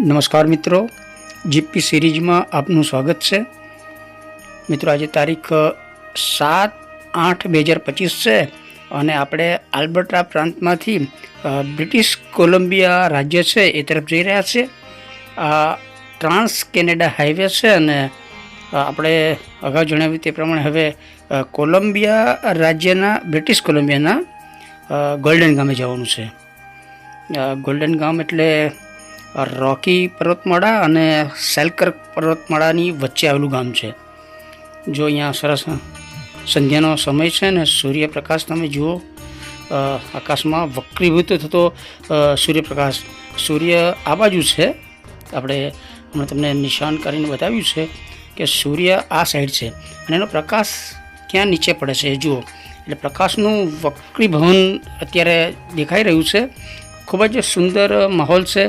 નમસ્કાર મિત્રો, જીપી સિરીઝમાં આપનું સ્વાગત છે। મિત્રો આજે તારીખ 7/8/2025 છે અને આપણે આલ્બર્ટા પ્રાંતમાંથી બ્રિટિશ કોલંબિયા રાજ્ય છે એ તરફ જઈ રહ્યા છે। આ ટ્રાન્સ કેનેડા હાઈવે છે અને આપણે અગાઉ જણાવ્યું તે પ્રમાણે હવે કોલંબિયા રાજ્યના બ્રિટિશ કોલંબિયાના ગોલ્ડન ગામે જવાનું છે। ગોલ્ડન ગામ એટલે રોકી પર્વતમાળા અને સેલ્કર્ક પર્વતમાળાની વચ્ચે આવેલું ગામ છે। જો અહીંયા સરસ સંધ્યાનો સમય છે ને સૂર્યપ્રકાશ તમે જુઓ, આકાશમાં વક્રીભૂત થતો સૂર્યપ્રકાશ, સૂર્ય આ બાજુ છે, આપણે હમણાં તમને નિશાન કરીને બતાવ્યું છે કે સૂર્ય આ સાઈડ છે અને એનો પ્રકાશ ક્યાં નીચે પડે છે એ જુઓ, એટલે પ્રકાશનું વક્રીભવન અત્યારે દેખાઈ રહ્યું છે। ખૂબ જ સુંદર માહોલ છે।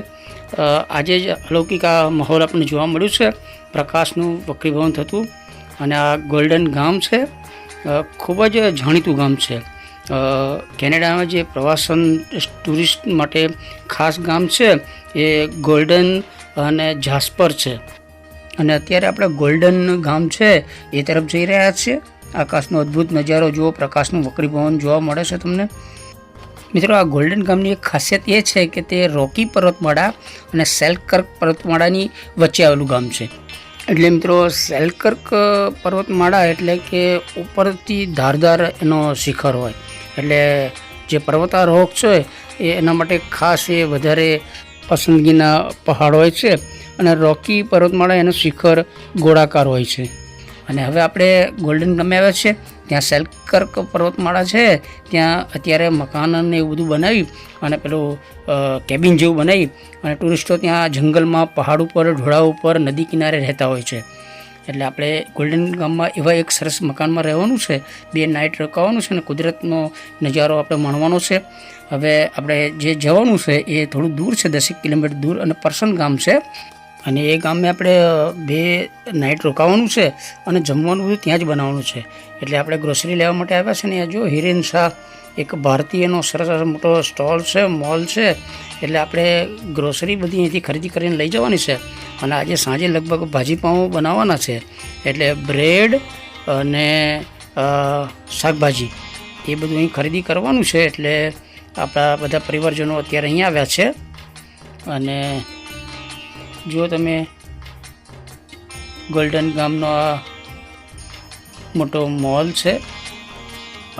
આજે જ અલૌકિક આ માહોલ આપણને જોવા મળ્યું છે, પ્રકાશનું વક્રીભવન થતું। અને આ ગોલ્ડન ગામ છે, ખૂબ જ જાણીતું ગામ છે। કેનેડામાં જે પ્રવાસન ટુરિસ્ટ માટે ખાસ ગામ છે એ ગોલ્ડન અને જાસ્પર છે। અને અત્યારે આપણે ગોલ્ડન ગામ છે એ તરફ જઈ રહ્યા છીએ। આકાશનો અદ્ભુત નજારો જુઓ, પ્રકાશનું વક્રીભવન જોવા મળે છે તમને। મિત્રો, આ ગોલ્ડન ગામની એક ખાસિયત એ છે કે તે રોકી પર્વતમાળા અને સેલ્કર્ક પર્વતમાળાની વચ્ચે આવેલું ગામ છે। એટલે મિત્રો, સેલ્કર્ક પર્વતમાળા એટલે કે ઉપરથી ધારદાર એનો શિખર હોય, એટલે જે પર્વતારોહક છે એ એના માટે ખાસ એ વધારે પસંદગીના પહાડ હોય છે। અને રોકી પર્વતમાળા એનું શિખર ગોળાકાર હોય છે। અને હવે આપણે ગોલ્ડન ગામે આવ્યા છે, ત્યાં સેલ્કર્ક પર્વતમાળા છે, ત્યાં અત્યારે મકાન અને એવું બધું બનાવી અને પેલું કેબિન જેવું બનાવી અને ટુરિસ્ટો ત્યાં જંગલમાં, પહાડ ઉપર, ઢોળા ઉપર, નદી કિનારે રહેતા હોય છે। એટલે આપણે ગોલ્ડન ગામમાં એવા એક સરસ મકાનમાં રહેવાનું છે, 2 નાઇટ રોકાવાનું છે અને કુદરતનો નજારો આપણે માણવાનો છે। હવે આપણે જે જવાનું છે એ થોડું દૂર છે, 10 કિલોમીટર દૂર, અને પરસન ગામ છે અને એ ગામે આપણે 2 નાઇટ રોકાવાનું છે અને જમવાનું બધું ત્યાં જ બનાવવાનું છે। એટલે આપણે ગ્રોસરી લેવા માટે આવ્યા છે ને જો હિરેન શાહ એક ભારતીયનો સરસ મોટો સ્ટોલ છે, મોલ છે। એટલે આપણે ગ્રોસરી બધી અહીંથી ખરીદી કરીને લઈ જવાની છે અને આજે સાંજે લગભગ ભાજીપાઉં બનાવવાના છે। એટલે બ્રેડ અને શાકભાજી એ બધું અહીં ખરીદી કરવાનું છે। એટલે આપણા બધા પરિવારજનો અત્યારે અહીં આવ્યા છે અને જો તમે ગોલ્ડન ગામનો આ મોટો મોલ છે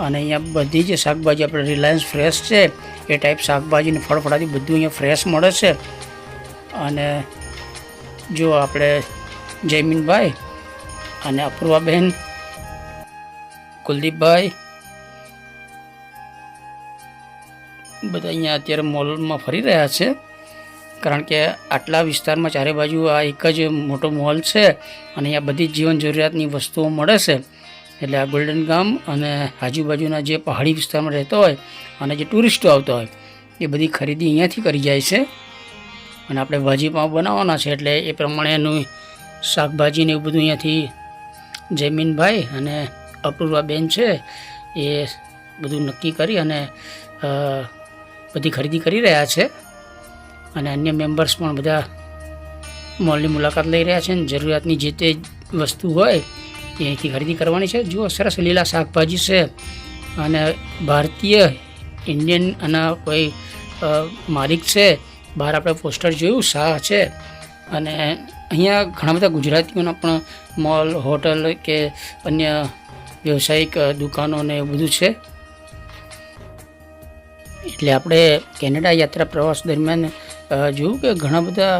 અને અહીંયા બધી જ શાકભાજી, આપણે રિલાયન્સ ફ્રેશ છે એ ટાઈપ શાકભાજી ને ફળફળાદી બધું અહીંયા ફ્રેશ મળે છે। અને જો આપણે જયમીનભાઈ અને અપૂર્વાબેન, કુલદીપભાઈ બધા અહીંયા અત્યારે મોલમાં ફરી રહ્યા છે, કારણ કે આટલા વિસ્તારમાં ચારે બાજુ આ એક જ મોટો મોલ છે અને અહીંયા બધી જ જીવન જરૂરિયાતની વસ્તુઓ મળે છે। એટલે આ ગોલ્ડન ગામ અને આજુબાજુના જે પહાડી વિસ્તારમાં રહેતા હોય અને જે ટુરિસ્ટો આવતા હોય એ બધી ખરીદી અહીંયાથી કરી જાય છે। અને આપણે ભાજીપાઉં બનાવવાના છે એટલે એ પ્રમાણેનું શાકભાજીને એવું બધું અહીંયાથી જયમીનભાઈ અને અપૂર્વાબેન છે એ બધું નક્કી કરી અને બધી ખરીદી કરી રહ્યા છે। અને અન્ય મેમ્બર્સ પણ બધા મોલની મુલાકાત લઈ રહ્યા છે અને જરૂરિયાતની જે તે વસ્તુ હોય એ અહીંથી ખરીદી કરવાની છે। જુઓ, સરસ લીલા શાકભાજી છે અને ભારતીય ઇન્ડિયન આના કોઈ માલિક છે, બહાર આપણે પોસ્ટર જોયું, શાહ છે। અને અહીંયા ઘણા બધા ગુજરાતીઓના પણ મોલ, હોટલ કે અન્ય વ્યવસાયિક દુકાનો ને એવું બધું છે। એટલે આપણે કેનેડા યાત્રા પ્રવાસ દરમિયાન જોયું કે ઘણા બધા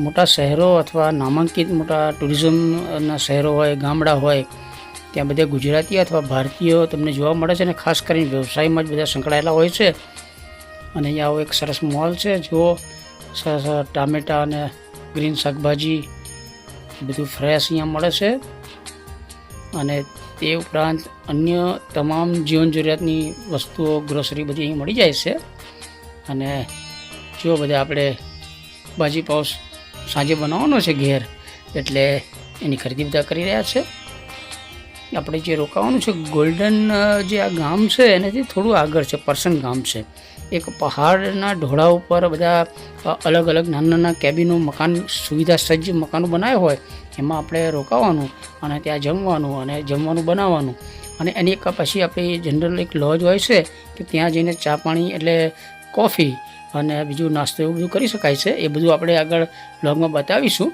મોટા શહેરો અથવા નામાંકિત મોટા ટુરિઝમના શહેરો હોય, ગામડા હોય, ત્યાં બધા ગુજરાતી અથવા ભારતીયો તમને જોવા મળે છે અને ખાસ કરીને વ્યવસાયમાં જ બધા સંકળાયેલા હોય છે। અને અહીંયા આવો એક સરસ મોલ છે, જુઓ, સરસ ટામેટાં અને ગ્રીન શાકભાજી બધું ફ્રેશ અહીંયા મળે છે। અને તે ઉપરાંત અન્ય તમામ જીવન જરૂરિયાતની વસ્તુઓ, ગ્રોસરી બધી અહીં મળી જાય છે। અને જો બધા આપણે ભાજીપાઉં સાંજે બનાવવાનો છે ઘેર, એટલે એની ખરીદી બધા કરી રહ્યા છે। આપણે જે રોકાવાનું છે ગોલ્ડન જે આ ગામ છે એનાથી થોડું આગળ છે, પરસન ગામ છે, એક પહાડના ઢોળા ઉપર બધા અલગ અલગ નાના નાના કેબિનો મકાન સુવિધા સજ્જ મકાનો બનાવ્યા હોય એમાં આપણે રોકાવાનું અને ત્યાં જમવાનું અને જમવાનું બનાવવાનું અને એની એક પછી આપણી જનરલ એક લોજ હોય છે કે ત્યાં જઈને ચા પાણી એટલે કોફી અને બીજું નાસ્તો એવું બધું કરી શકાય છે. એ બધું આપણે આગળ બ્લોગમાં બતાવીશું.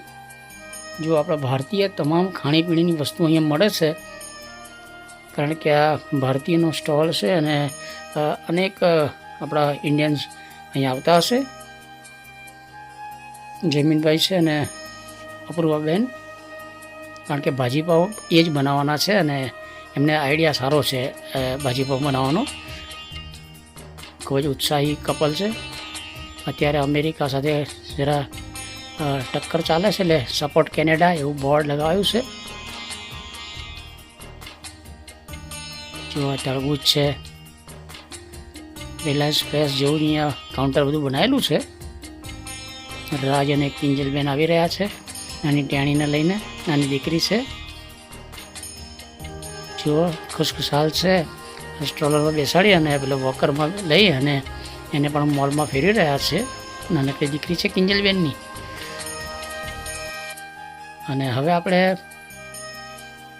જો આપણા ભારતીય તમામ ખાણીપીણીની વસ્તુ અહીંયા મળે છે કારણ કે આ ભારતીયનો સ્ટોલ છે અને અનેક આપણા ઇન્ડિયન્સ અહીંયા આવતા હશે. જયમીનભાઈ છે અને અપૂર્વાબેન, કારણ કે ભાજીપાવ એ જ બનાવવાના છે અને એમને આઈડિયા સારો છે ભાજીપાવ બનાવવાનો. ખૂબ જ ઉત્સાહી કપલ છે. અત્યારે અમેરિકા સાથે જરા ટક્કર ચાલે છે એટલે સપોર્ટ કેનેડા એવું બોર્ડ લગાવ્યું છે. જો તરબૂચ છે, રિલાયન્સ ફ્રેશ જેવું અહીંયા કાઉન્ટર બધું બનાવેલું છે. રાજ અને કિંજલબેન આવી રહ્યા છે નાની ટેણીને લઈને. નાની દીકરી છે, જુઓ ખુશખુશાલ છે. સ્ટ્રોલરમાં બેસાડી અને પેલો વોકરમાં લઈ અને એને પણ મોલમાં ફેરવી રહ્યા છે. નાનકડી દીકરી છે કિંજલબેનની. અને હવે આપણે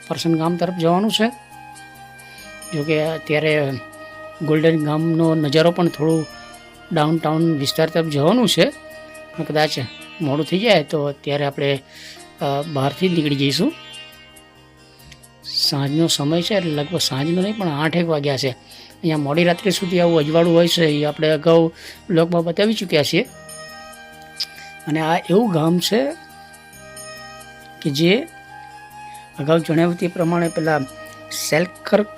પરસન ગામ તરફ જવાનું છે. જોકે અત્યારે ગોલ્ડન ગામનો નજારો પણ થોડું ડાઉનટાઉન વિસ્તાર તરફ જવાનું છે. કદાચ મોડું થઈ જાય તો અત્યારે આપણે બહારથી જ નીકળી જઈશું. સાંજનો સમય છે એટલે લગભગ સાંજનો નહીં પણ 8-1 વાગ્યા છે. અહીંયા મોડી રાત્રે સુધી આવું અજવાળું હોય છે એ આપણે અગાઉ બ્લોગમાં બતાવી ચૂક્યા છીએ. અને આ એવું ગામ છે કે જે અગાઉ જણાવ્યું તે પ્રમાણે પેલા સેલ્કર્ક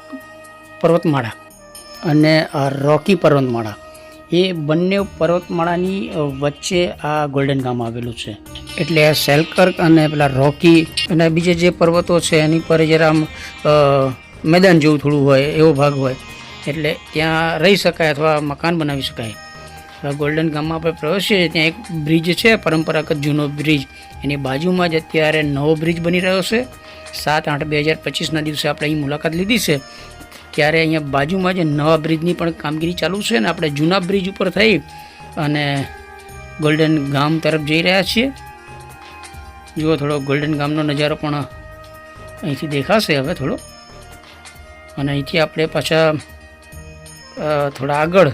પર્વતમાળા અને રોકી પર્વતમાળા એ બંને પર્વતમાળાની વચ્ચે આ ગોલ્ડન ગામ આવેલું છે. એટલે સેલ્કર્ક અને પેલા રોકી અને બીજે જે પર્વતો છે એની પર જરા આમ મેદાન જેવું થોડું હોય એવો ભાગ હોય એટલે ત્યાં રહી શકાય અથવા મકાન બનાવી શકાય. ગોલ્ડન ગામમાં આપણે પ્રવેશીએ ત્યાં એક બ્રિજ છે, પરંપરાગત જૂનો બ્રિજ. એની બાજુમાં જ અત્યારે નવો બ્રિજ બની રહ્યો છે. 7/8/2025ના દિવસે આપણે અહીં મુલાકાત લીધી છે ત્યારે અહીંયા બાજુમાં જ નવા બ્રિજની પણ કામગીરી ચાલુ છે ને આપણે જૂના બ્રિજ ઉપર થઈ અને ગોલ્ડન ગામ તરફ જઈ રહ્યા છીએ. જુઓ થોડો ગોલ્ડન ગામનો નજારો પણ અહીંથી દેખાશે હવે થોડો. અને અહીંથી આપણે પાછા થોડા આગળ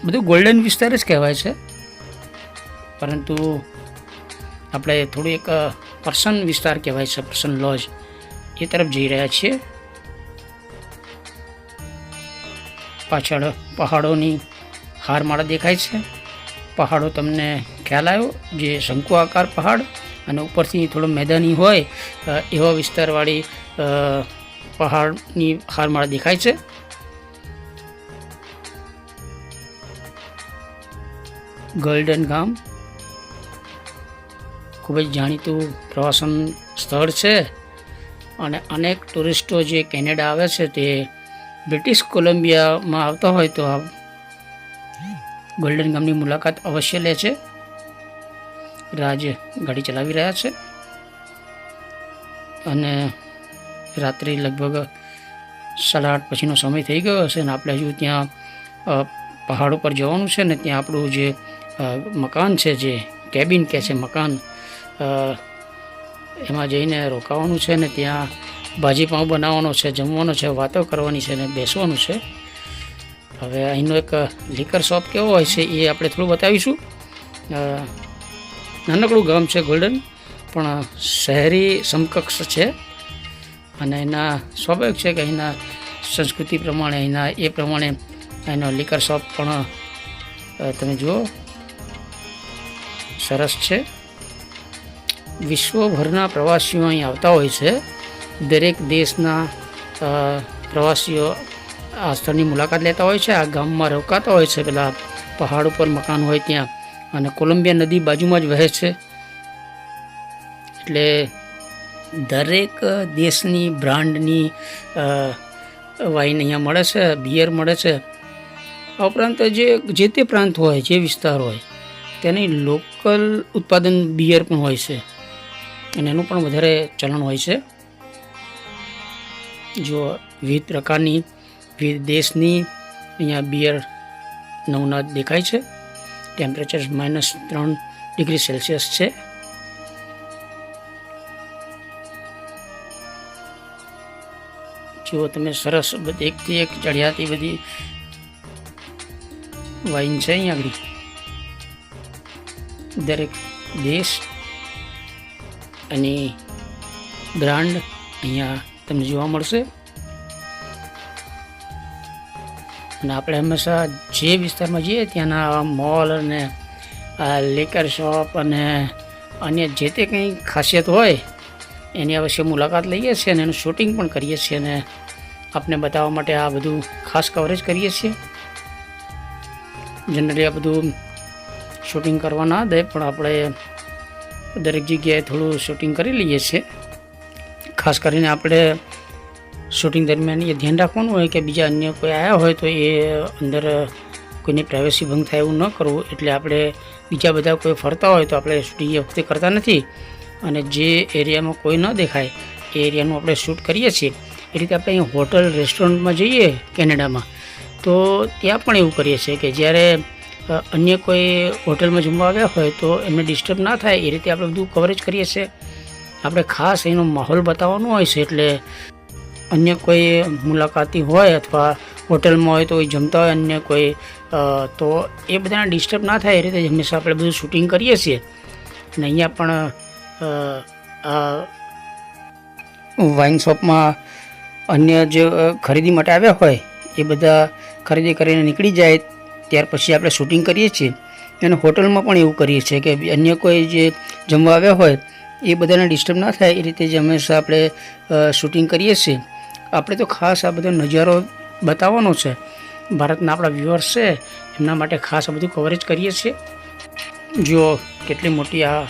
બધું ગોલ્ડન વિસ્તાર જ કહેવાય છે, પરંતુ આપણે થોડું એક પર્સન વિસ્તાર કહેવાય છે, પર્સન લોજ, એ તરફ જઈ રહ્યા છીએ. પાછળ પહાડોની હારમાળા દેખાય છે. પહાડો તમને ખ્યાલ આવ્યો, જે શંકુ આકાર પહાડ અને ઉપરથી થોડો મેદાની હોય એવા વિસ્તારવાળી પહાડની હારમાળા દેખાય છે. ગોલ્ડન ગામ ખૂબ જ જાણીતું પ્રવાસન સ્થળ છે અને અનેક ટુરિસ્ટો જે કેનેડા આવે છે તે બ્રિટિશ કોલંબિયામાં આવતા હોય તો આ ગોલ્ડન ગામની મુલાકાત અવશ્ય લે છે. રાજ ગાડી ચલાવી રહ્યા છે અને રાત્રે લગભગ 8:30 પછીનો સમય થઈ ગયો હશે ને આપણે હજુ ત્યાં પહાડ ઉપર જવાનું છે ને ત્યાં આપણું જે મકાન છે, જે કેબિન કહે છે મકાન, એમાં જઈને રોકાવાનું છે ને ત્યાં ભાજીપાવ બનાવવાનો છે, જમવાનો છે, વાતો કરવાની છે ને બેસવાનું છે. હવે અહીંનો એક લિકર શોપ કેવો હોય છે એ આપણે થોડું બતાવીશું. નાનકડું ગામ છે ગોલ્ડન, પણ શહેરી સમકક્ષ છે અને એના સ્વાભાવિક છે કે અહીંના સંસ્કૃતિ પ્રમાણે અહીંના એ પ્રમાણે એનો લિકર શોપ પણ તમે જુઓ સરસ છે. વિશ્વભરના પ્રવાસીઓ અહીં આવતા હોય છે. દરેક દેશના પ્રવાસીઓ આ સ્થળની મુલાકાત લેતા હોય છે. આ ગામમાં રોકાતા હોય છે, પેલા પહાડ ઉપર મકાન હોય ત્યાં, અને કોલંબિયા નદી બાજુમાં જ વહે છે. એટલે દરેક દેશની બ્રાન્ડની વાઇન અહીંયા મળે છે, બિયર મળે છે. આ ઉપરાંત જે તે પ્રાંત હોય, જે વિસ્તાર હોય તેની લોકલ ઉત્પાદન બિયર પણ હોય છે અને એનું પણ વધારે ચલણ હોય છે. જો વિવિધ પ્રકારની વિવિધ દેશની અહીંયા બિયર નવનાથ દેખાય છે. ટેમ્પરેચર -3°C છે. જુઓ તમે, સરસ એકથી એક ચડિયાતી બધી વાઇન છે અહીંયા આગળ. દરેક દેશ અને બ્રાન્ડ અહીંયા તમને જોવા મળશે. અને આપણે હંમેશા જે વિસ્તારમાં જઈએ ત્યાંના મોલ અને લિકર શોપ અને અન્ય જે તે કંઈ ખાસિયત હોય એની અવશ્ય મુલાકાત લઈએ છીએ અને એનું શૂટિંગ પણ કરીએ છીએ અને આપને બતાવવા માટે આ બધું ખાસ કવરેજ કરીએ છીએ. જનરલી આ બધું શૂટિંગ કરવા ના દે, પણ આપણે દરેક જગ્યાએ થોડું શૂટિંગ કરી લઈએ છીએ. ખાસ કરીને આપણે શૂટિંગ દરમિયાન એ ધ્યાન રાખવાનું હોય કે બીજા અન્ય કોઈ આવ્યા હોય તો એ અંદર કોઈની પ્રાઇવસી ભંગ થાય એવું ન કરવું. એટલે આપણે બીજા બધા કોઈ ફરતા હોય તો આપણે શૂટિંગ એ વખતે કરતા નથી અને જે એરિયામાં કોઈ ન દેખાય એ એરિયાનું આપણે શૂટ કરીએ છીએ. એ રીતે આપણે અહીં હોટલ રેસ્ટોરન્ટમાં જઈએ કેનેડામાં તો ત્યાં પણ એવું કરીએ છીએ કે જ્યારે અન્ય કોઈ હોટલમાં જમવા આવ્યા હોય તો એમને ડિસ્ટર્બ ના થાય એ રીતે આપણે બધું કવરેજ કરીએ છીએ. આપણે ખાસ એનો માહોલ બતાવવાનો હોય છે, એટલે અન્ય કોઈ મુલાકાતી હોય અથવા હોટલમાં હોય તો કોઈ જમતા હોય અન્ય કોઈ તો એ બધાને ડિસ્ટર્બ ના થાય એ રીતે હંમેશા આપણે બધું શૂટિંગ કરીએ છીએ. અને અહીંયા પણ આ વાઇન શોપમાં અન્ય જે ખરીદી માટે આવ્યા હોય એ બધા ખરીદી કરીને નીકળી જાય ત્યાર પછી આપણે શૂટિંગ કરીએ છીએ. અને હોટલમાં પણ એવું કરીએ છીએ કે અન્ય કોઈ જે જમવા આવ્યા હોય એ બધાને ડિસ્ટર્બ ના થાય એ રીતે જ હંમેશા આપણે શૂટિંગ કરીએ છીએ. આપણે તો ખાસ આ બધો નજારો બતાવવાનો છે, ભારતના આપણા વ્યુઅર્સ છે એમના માટે ખાસ આ બધું કવરેજ કરીએ છીએ. જો કેટલી મોટી આ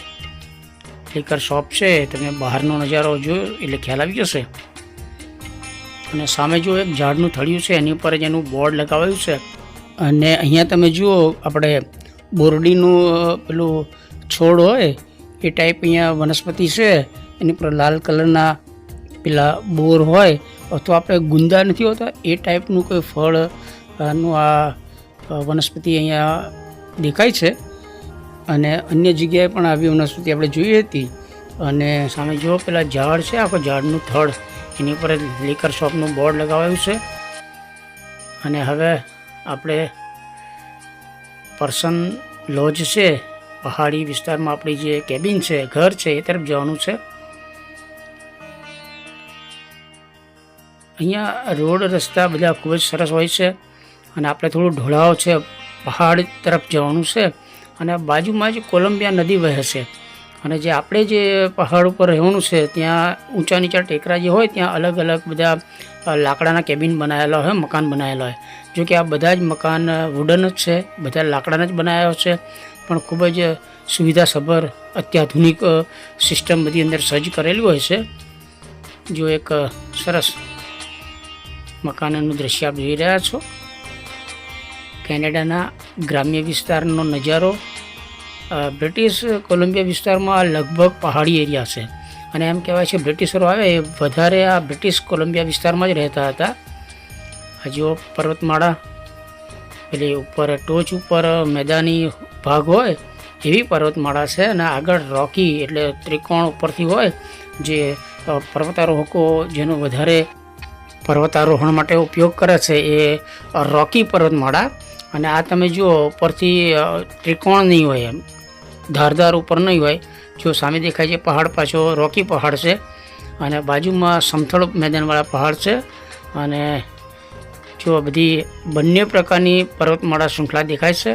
લિકર શોપ છે, તમે બહારનો નજારો જોયો એટલે ખ્યાલ આવી જશે. અને સામે જો એક ઝાડનું થળિયું છે એની ઉપર જ એનું બોર્ડ લગાવાયું છે. અને અહીંયા તમે જુઓ આપણે બોરડીનું પેલું છોડ હોય એ ટાઈપ અહીંયા વનસ્પતિ છે, એની પર લાલ કલરના પેલા બોર હોય અથવા આપણે ગુંદા નથી હોતા એ ટાઈપનું કોઈ ફળનું આ વનસ્પતિ અહીંયા દેખાય છે. અને અન્ય જગ્યાએ પણ આવી વનસ્પતિ આપણે જોઈ હતી. અને સામે જુઓ પેલા ઝાડ છે, આખો ઝાડનું થડ એની ઉપર લિકર શોપનું બોર્ડ લગાવાયું છે. અને હવે આપણે પર્સન લોજ છે, પહાડી વિસ્તારમાં આપણી જે કેબિન છે, ઘર છે, એ તરફ જવાનું છે. અહીંયા રોડ રસ્તા બધા ખૂબ જ સરસ હોય છે અને આપણે થોડું ઢોળાવ છે, પહાડ તરફ જવાનું છે. અને બાજુમાં જ કોલંબિયા નદી વહે છે. અને જે આપણે જે પહાડ ઉપર રહેવાનું છે ત્યાં ઊંચા નીચા ટેકરા જે હોય ત્યાં અલગ અલગ બધા લાકડાના કેબિન બનાવેલા હોય, મકાન બનાવેલા હોય. જો કે આ બધા જ મકાન વુડન જ છે, બધા લાકડાના જ બનાવ્યા છે, પણ ખૂબ જ સુવિધાસભર અત્યાધુનિક સિસ્ટમ બધી અંદર સજ્જ કરેલી હોય છે. જો એક સરસ મકાનનું દ્રશ્ય આપ જોઈ રહ્યા છો. કેનેડાના ગ્રામ્ય વિસ્તારનો નજારો. બ્રિટિશ કોલંબિયા વિસ્તારમાં લગભગ પહાડી એરિયા છે અને એમ કહેવાય છે બ્રિટિશરો આવે એ વધારે આ બ્રિટિશ કોલંબિયા વિસ્તારમાં જ રહેતા હતા. હજુ પર્વતમાળા પેલી ઉપર ટોચ ઉપર મેદાની ભાગ હોય એવી પર્વતમાળા છે અને આગળ રોકી એટલે ત્રિકોણ ઉપરથી હોય જે પર્વતારોહકો જેનો વધારે પર્વતારોહણ માટે ઉપયોગ કરે છે એ રોકી પર્વતમાળા. અને આ તમે જુઓ ઉપરથી ત્રિકોણ નહીં હોય, એમ ધારદાર ઉપર નહીં હોય. જો સામે દેખાય છે પહાડ પાછો રોકી પહાડ છે અને બાજુમાં સમથળ મેદાનવાળા પહાડ છે. અને જો બધી બંને પ્રકારની પર્વતમાળા શૃંખલા દેખાય છે.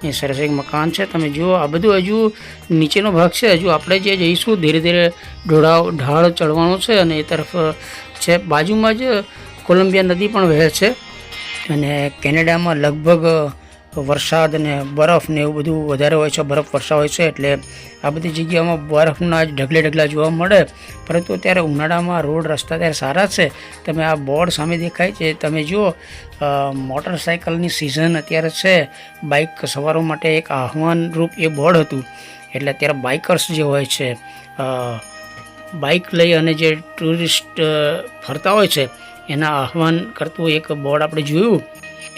એ સરસ એક મકાન છે, તમે જુઓ. આ બધું હજુ નીચેનો ભાગ છે, હજુ આપણે જે જઈશું ધીરે ધીરે ઢાળ ચડવાનું છે અને એ તરફ છે. બાજુમાં જ કોલંબિયા નદી પણ વહે છે. અને કેનેડામાં લગભગ વરસાદ અને બરફ ને એવું બધું વધારે હોય છે, બરફ વર્ષા હોય છે, એટલે આ બધી જગ્યાઓમાં બરફના જ ઢગલે ઢગલા જોવા મળે. પરંતુ અત્યારે ઉનાળામાં રોડ રસ્તા ત્યારે સારા છે. તમે આ બોર્ડ સામે દેખાય છે, તમે જુઓ મોટરસાઇકલની સિઝન અત્યારે છે. બાઇક સવારો માટે એક આહ્વાન રૂપ એ બોર્ડ હતું. એટલે અત્યારે બાઇકર્સ જે હોય છે, બાઇક લઈ અને જે ટુરિસ્ટ ફરતા હોય છે એના આહ્વાન કરતું એક બોર્ડ આપણે જોયું.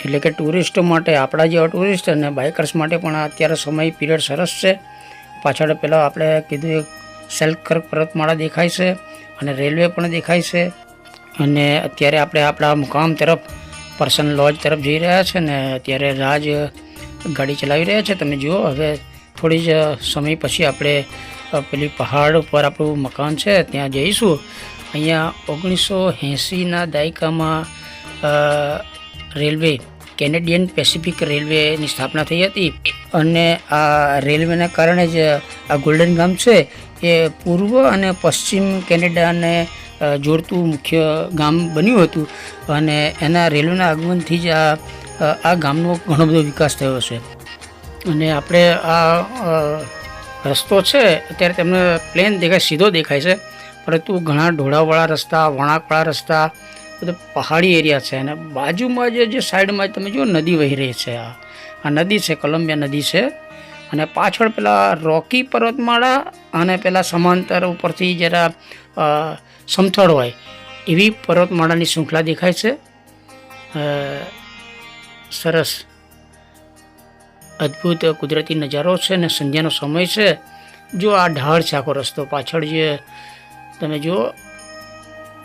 એટલે કે ટુરિસ્ટો માટે, આપણા જેવા ટુરિસ્ટ અને બાઇકર્સ માટે પણ અત્યારે સમય પીરિયડ સરસ છે. પાછળ પહેલાં આપણે કીધું એક શેલ્કર પર્વતમાળા દેખાય છે અને રેલવે પણ દેખાય છે. અને અત્યારે આપણે આપણા મુકામ તરફ, પર્સન લોજ તરફ જઈ રહ્યા છે ને અત્યારે રાજ ગાડી ચલાવી રહ્યા છે. તમે જુઓ, હવે થોડી જ સમય પછી આપણે પેલી પહાડ ઉપર આપણું મકાન છે ત્યાં જઈશું. અહીંયા 1980ના દાયકામાં રેલવે, કેનેડિયન પેસિફિક રેલવેની સ્થાપના થઈ હતી અને આ રેલવેના કારણે જ આ ગોલ્ડન ગામ છે એ પૂર્વ અને પશ્ચિમ કેનેડાને જોડતું મુખ્ય ગામ બન્યું હતું. અને એના રેલવેના આગમનથી જ આ ગામનો ઘણો બધો વિકાસ થયો છે. અને આપણે આ રસ્તો છે અત્યારે તમને પ્લેન દેખાય, સીધો દેખાય છે, પરંતુ ઘણા ઢોળાવાળા રસ્તા, વળાંકવાળા રસ્તા, બધો પહાડી એરિયા છે. અને બાજુમાં જે સાઈડમાં તમે જુઓ નદી વહી રહી છે, આ નદી છે, કોલંબિયા નદી છે. અને પાછળ પેલા રોકી પર્વતમાળા અને પેલા સમાંતર ઉપરથી જરા સમથળ હોય એવી પર્વતમાળાની શૃંખલા દેખાય છે. સરસ અદ્ભુત કુદરતી નજારો છે અને સંધ્યાનો સમય છે. જો આ ઢાળ છે આખો રસ્તો, પાછળ જે તમે જુઓ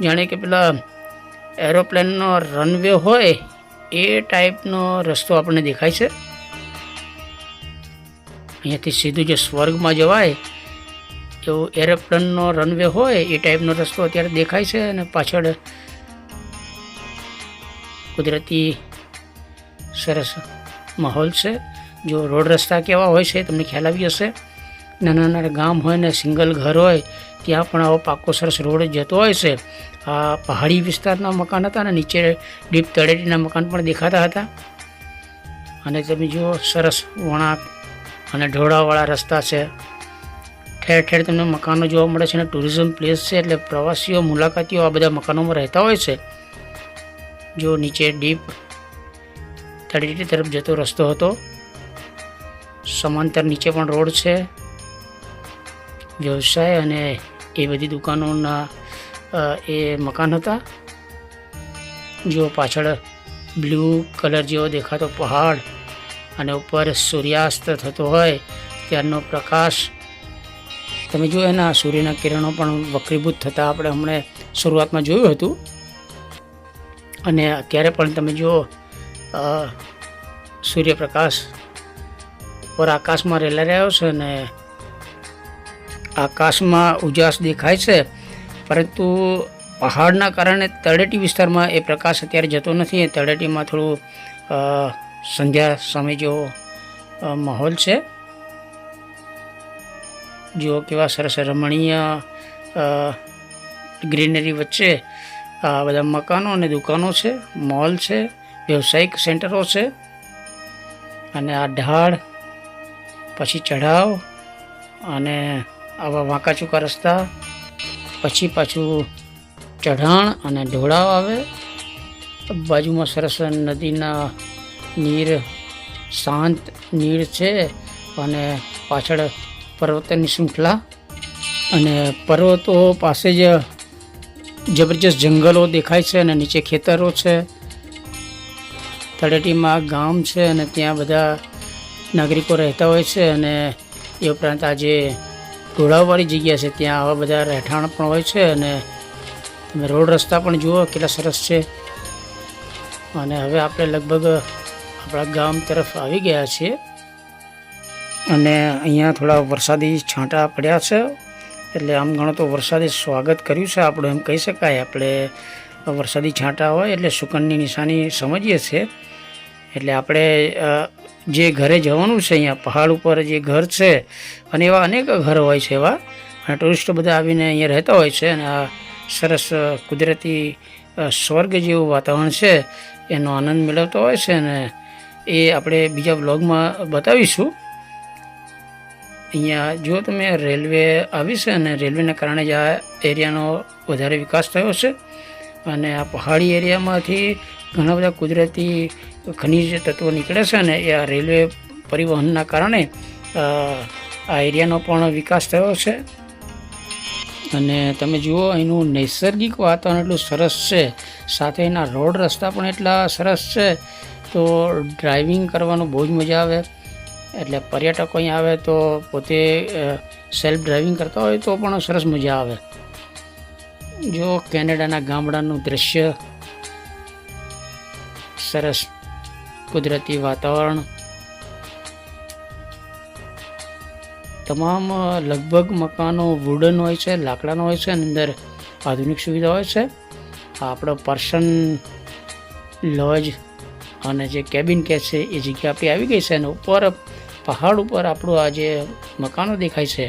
જાણે કે પેલા એરોપ્લેનનો રનવે હોય એ ટાઈપનો રસ્તો આપણને દેખાય છે. અહીંયાથી સીધું જે સ્વર્ગમાં જવાય એવું એરોપ્લેનનો રનવે હોય એ ટાઈપનો રસ્તો અત્યારે દેખાય છે. અને પાછળ કુદરતી સરસ માહોલ છે. જો રોડ રસ્તા કેવા હોય છે તમને ખ્યાલ આવી હશે. નાના નાના ગામ હોય ને સિંગલ ઘર હોય ત્યાં પણ આવો પાકો સરસ રોડ જતો હોય છે. આ પહાડી વિસ્તારના મકાન હતા ને નીચે ડીપ તળેટીના મકાન પણ દેખાતા હતા. અને તમે જુઓ સરસ વળાંક અને ઢોળાવાળા રસ્તા છે. ઠેર ઠેર તમને મકાનો જોવા મળે છે અને ટુરિઝમ પ્લેસ છે એટલે પ્રવાસીઓ, મુલાકાતીઓ આ બધા મકાનોમાં રહેતા હોય છે. જો નીચે ડીપ તળેટી તરફ જતો રસ્તો હતો, સમાંતર નીચે પણ રોડ છે. વ્યવસાય અને એ બધી દુકાનોના એ મકાન હતા. જો પાછળ બ્લુ કલર જેવો દેખાતો પહાડ અને ઉપર સૂર્યાસ્ત થતો હોય ત્યારનો પ્રકાશ તમે જુઓ. એના સૂર્યના કિરણો પણ વક્રીભૂત થતાં આપણે હમણાં શરૂઆતમાં જોયું હતું. અને અત્યારે પણ તમે જુઓ સૂર્યપ્રકાશ પર આકાશમાં રેલા રહ્યો છે અને આકાશમાં ઉજાસ દેખાય છે. પરંતુ પહાડના કારણે તળેટી વિસ્તારમાં એ પ્રકાશ અત્યારે જતો નથી. તળેટીમાં થોડું સંધ્યા સમય જેવો માહોલ છે. જો કેવા સરસ રમણીય ગ્રીનરી વચ્ચે આ બધા મકાનો અને દુકાનો છે, મોલ છે, વ્યવસાયિક સેન્ટરો છે. અને આ ઢાળ, પછી ચઢાવ અને આવા વાંકા ચૂકા રસ્તા, પછી પાછું ચઢાણ અને ઢોળાવ આવે. બાજુમાં સરસ નદીના નીર, શાંત નીર છે અને પાછળ પર્વતની શૃંખલા. અને પર્વતો પાસે જ જબરજસ્ત જંગલો દેખાય છે અને નીચે ખેતરો છે. તળેટીમાં ગામ છે અને ત્યાં બધા નાગરિકો રહેતા હોય છે. અને એ ઉપરાંત આ જે ઢોળાવવાળી જગ્યા છે ત્યાં આવા બધા રહેઠાણ પણ હોય છે. અને તમે રોડ રસ્તા પણ જુઓ કેટલા સરસ છે. અને હવે આપણે લગભગ આપણા ગામ તરફ આવી ગયા છીએ. અને અહીંયા થોડા વરસાદી છાંટા પડ્યા છે એટલે આમ ગણો તો વરસાદી સ્વાગત કર્યું છે આપણું એમ કહી શકાય. આપણે વરસાદી છાંટા હોય એટલે સુકનની નિશાની સમજીએ છીએ. એટલે આપણે જે ઘરે જવાનું છે, અહીંયા પહાડ ઉપર જે ઘર છે અને એવા અનેક ઘર હોય છે એવા, અને ટુરિસ્ટો બધા આવીને અહીંયા રહેતા હોય છે. અને આ સરસ કુદરતી સ્વર્ગ જેવું વાતાવરણ છે એનો આનંદ મેળવતો હોય છે. અને એ આપણે બીજા બ્લોગમાં બતાવીશું. અહીંયા જો તમે રેલવે આવી છે અને રેલવેના કારણે જ આ એરિયાનો વધારે વિકાસ થયો છે. અને આ પહાડી એરિયામાંથી ઘણા બધા કુદરતી ખનિજ તત્વો નીકળે છે અને એ આ રેલવે પરિવહનના કારણે આ એરિયાનો પણ વિકાસ થયો છે. અને તમે જુઓ અહીંનું નૈસર્ગિક વાતાવરણ એટલું સરસ છે, સાથે એના રોડ રસ્તા પણ એટલા સરસ છે તો ડ્રાઇવિંગ કરવાનું બહુ જ મજા આવે. એટલે પર્યટકો અહીં આવે તો પોતે સેલ્ફ ડ્રાઇવિંગ કરતા હોય તો પણ સરસ મજા આવે. જો કેનેડાના ગામડાનું દ્રશ્ય, સરસ કુદરતી વાતાવરણ, તમામ લગભગ મકાનો વુડન હોય છે, લાકડાનો હોય છે અને અંદર આધુનિક સુવિધા હોય છે. આપણો પર્સન લોજ અને જે કેબિન કહે છે એ જગ્યા આપણી આવી ગઈ છે. અને ઉપર પહાડ ઉપર આપણું આ જે મકાનો દેખાય છે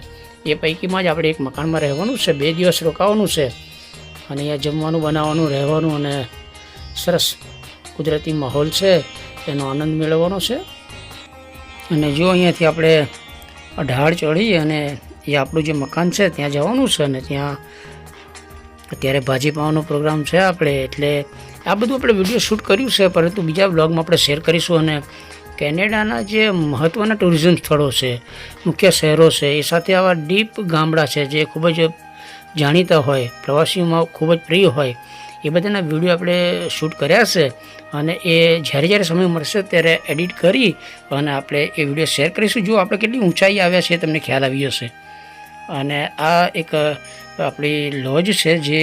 એ પૈકીમાં જ આપણે એક મકાનમાં રહેવાનું છે. 2 દિવસ રોકાવાનું છે અને અહીંયા જમવાનું, બનાવવાનું, રહેવાનું અને સરસ કુદરતી માહોલ છે એનો આનંદ મેળવવાનો છે. અને જો અહીંયાથી આપણે ઢાળ ચડી અને એ આપણું જે મકાન છે ત્યાં જવાનું છે. અને ત્યાં અત્યારે ભાજી પાવાનો પ્રોગ્રામ છે આપણે, એટલે આ બધું આપણે વિડીયો શૂટ કર્યું છે, પરંતુ બીજા બ્લોગમાં આપણે શેર કરીશું. અને કેનેડાના જે મહત્ત્વના ટુરિઝમ સ્થળો છે, મુખ્ય શહેરો છે, એ સાથે આવા ડીપ ગામડા છે જે ખૂબ જ જાણીતા હોય, પ્રવાસીઓમાં ખૂબ જ પ્રિય હોય, એ બધાના વિડીયો આપણે શૂટ કર્યા છે. અને એ જ્યારે સમય મળશે ત્યારે એડિટ કરી અને આપણે એ વિડીયો શેર કરીશું. જો આપણે કેટલી ઊંચાઈ આવ્યા છે તમને ખ્યાલ આવી હશે. અને આ એક આપણી લોજ છે જે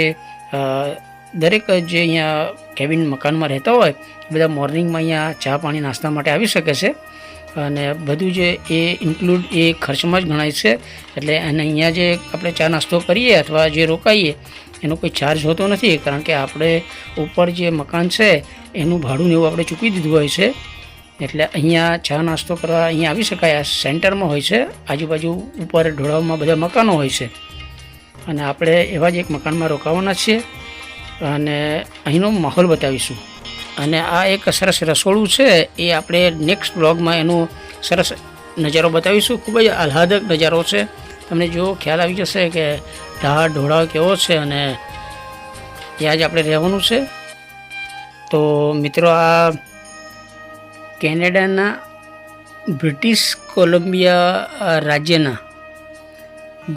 દરેક જે અહીંયા કેબિન મકાનમાં રહેતા હોય બધા મોર્નિંગમાં અહીંયા ચા પાણી નાસ્તા માટે આવી શકે છે. અને બધું જે એ ઇન્ક્લુડ એ ખર્ચમાં જ ગણાય છે. એટલે અને અહીંયા જે આપણે ચા નાસ્તો કરીએ અથવા જે રોકાઈએ એનો કોઈ ચાર્જ હોતો નથી, કારણ કે આપણે ઉપર જે મકાન છે એનું ભાડું ને એવું આપણે ચૂકવી દીધું હોય છે. એટલે અહીંયા ચા નાસ્તો કરવા અહીંયા આવી શકાય. આ સેન્ટરમાં હોય છે, આજુબાજુ ઉપર ઢોળાવમાં બધા મકાનો હોય છે અને આપણે એવા જ એક મકાનમાં રોકાવાના છીએ અને અહીંનો માહોલ બતાવીશું. અને આ એક સરસ રસોડું છે એ આપણે નેક્સ્ટ બ્લોગમાં એનો સરસ નજારો બતાવીશું. ખૂબ જ આહલાદક નજારો છે, તમને જો ખ્યાલ આવી જશે કે ઢાળ ઢોળાવ કેવો છે અને ત્યાં જ આપણે રહેવાનું છે. તો મિત્રો, આ કેનેડાના બ્રિટિશ કોલંબિયા રાજ્યના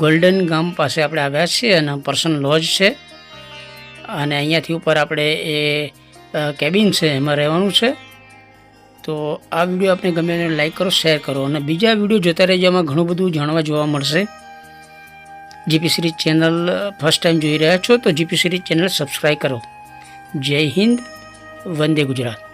ગોલ્ડન ગામ પાસે આપણે આવ્યા છીએ અને પર્સન લોજ છે. અને અહીંયાથી ઉપર આપણે એ કેબિન છે એમાં રહેવાનું છે. તો આ વિડીયો આપણે ગમે એને લાઈક કરો, શેર કરો અને બીજા વિડીયો જોતા રહેજો. એમાં ઘણું બધું જાણવા જોવા મળશે. GP series channel first time જોઈ રહ્યા છો તો જીપી સિરીઝ ચેનલ સબસ્ક્રાઈબ કરો. જય હિન્દ, વંદે ગુજરાત.